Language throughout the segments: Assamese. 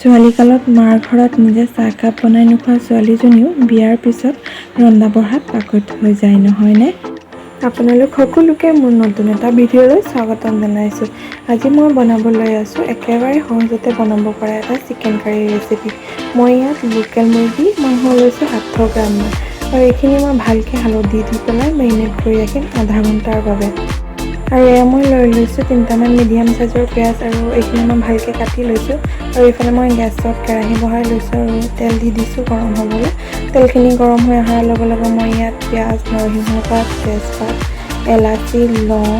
ছোৱালীকালত মাৰ ঘৰত নিজে চাহকাপ বনাই নোখোৱা ছোৱালীজনীও বিয়াৰ পিছত ৰন্ধা বঢ়াত পাকৈত হৈ যায়, নহয়নে? আপোনালোক সকলোকে মোৰ নতুন এটা ভিডিঅ'লৈ স্বাগতম জনাইছোঁ। আজি মই বনাবলৈ আছোঁ একেবাৰে সহজতে বনাব পৰা এটা চিকেন কাৰী ৰেচিপি। মই ইয়াত লোকেল মুৰ্গী মাংস লৈছোঁ 700 গ্ৰামমান, আৰু এইখিনি মই ভালকৈ হালধি দি পেলাই মেৰিনেট কৰি ৰাখিম আধা ঘণ্টাৰ বাবে। আৰু এয়া মই লৈছোঁ 3টামান মিডিয়াম চাইজৰ পিঁয়াজ, আৰু এইখিনি মই ভালকৈ কাটি লৈছোঁ। আৰু এইফালে মই গেছত কেৰাহী বহাই লৈছোঁ আৰু তেল দি দিছোঁ গৰম হ'বলৈ। তেলখিনি গৰম হৈ অহাৰ লগে লগে মই ইয়াত পিঁয়াজ, নৰসিংহ পাত, তেজপাত, এলাচি, লং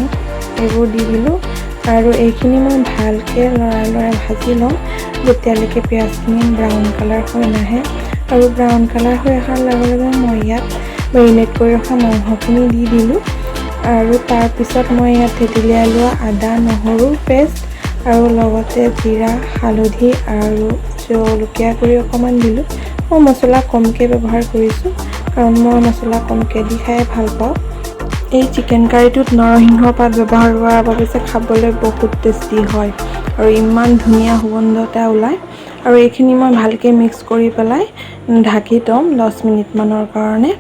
এইবোৰ দি দিলোঁ। আৰু এইখিনি মই ভালকৈ লৰাই ভাজি লওঁ যেতিয়ালৈকে পিঁয়াজখিনি ব্ৰাউন কালাৰ হৈ নাহে। আৰু ব্ৰাউন কালাৰ হৈ অহাৰ লগে লগে মই ইয়াত মেৰিনেট কৰি ৰখা মাংসখিনি দি দিলোঁ। আৰু তাৰপিছত মই ইয়াত থেতেলিয়াই লোৱা আদা নহৰু পেষ্ট আৰু লগতে জিৰা, হালধি আৰু জলকীয়া গুড়ি অকণমান দিলোঁ। মই মছলা কমকৈ ব্যৱহাৰ কৰিছোঁ কাৰণ মই মছলা কমকৈ দি খাই ভাল পাওঁ। এই চিকেন কাৰীটোত নৰসিংহ পাত ব্যৱহাৰ কৰাৰ বাবে যে খাবলৈ বহুত টেষ্টি হয় আৰু ইমান ধুনীয়া সুগন্ধ এটা ওলায়। আৰু এইখিনি মই ভালকৈ মিক্স কৰি পেলাই ঢাকি থ'ম 10 মিনিটমানৰ কাৰণে।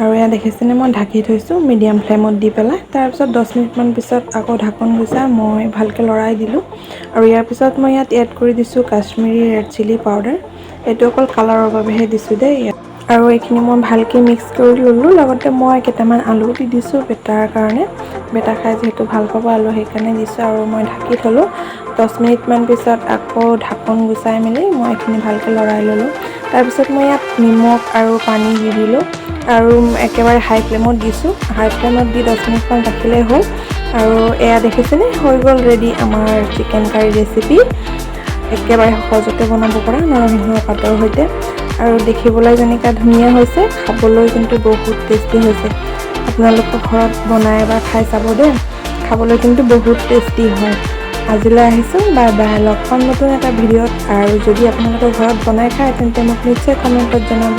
আৰু এয়া দেখিছেনে, মই ঢাকি থৈছোঁ মিডিয়াম ফ্লেমত দি পেলাই। তাৰপিছত 10 মিনিটমান পিছত আকৌ ঢাকন গুচাই মই ভালকৈ লৰাই দিলোঁ। আৰু ইয়াৰ পিছত মই ইয়াত এড কৰি দিছোঁ কাশ্মীৰী ৰেড চিলি পাউডাৰ। এইটো অকল কালাৰৰ বাবেহে দিছোঁ দেই। আৰু এইখিনি মই ভালকৈ মিক্স কৰি ল'লোঁ। লগতে মই কেইটামান আলু দি দিছোঁ বেটাৰ কাৰণে। বেটাৰ খাই যিহেতু ভাল পাব আলু, সেইকাৰণে দিছোঁ। আৰু মই ঢাকি থ'লোঁ। 10 মিনিটমান পিছত আকৌ ঢাকন গুচাই মেলি মই এইখিনি ভালকৈ লৰাই ল'লোঁ। তাৰপিছত মই ইয়াত নিমখ আৰু পানী দি দিলোঁ আৰু একেবাৰে হাই ফ্লেমত দিছোঁ। হাই ফ্লেমত দি 10 মিনিটমান ৰাখিলেই হ'ল। আৰু এয়া দেখিছেনে, হৈ গ'ল ৰেডি আমাৰ চিকেন কাৰী ৰেচিপি। একেবাৰে সহজতে বনাব পৰা নৰসিংহৰ পাতৰ সৈতে। আৰু দেখিবলৈ যেনেকৈ ধুনীয়া হৈছে, খাবলৈ কিন্তু বহুত টেষ্টি হৈছে। আপোনালোকৰ ঘৰত বনাই এবাৰ খাই চাব দেই, খাবলৈ কিন্তু বহুত টেষ্টি হয়। আজিলৈ আহিছোঁ, বাই বাই। লগ পাম নতুন এটা ভিডিঅ'ত। আৰু যদি আপোনালোকৰ ঘৰত বনাই খায় তেন্তে মোক নিশ্চয় কমেণ্টত জনাব।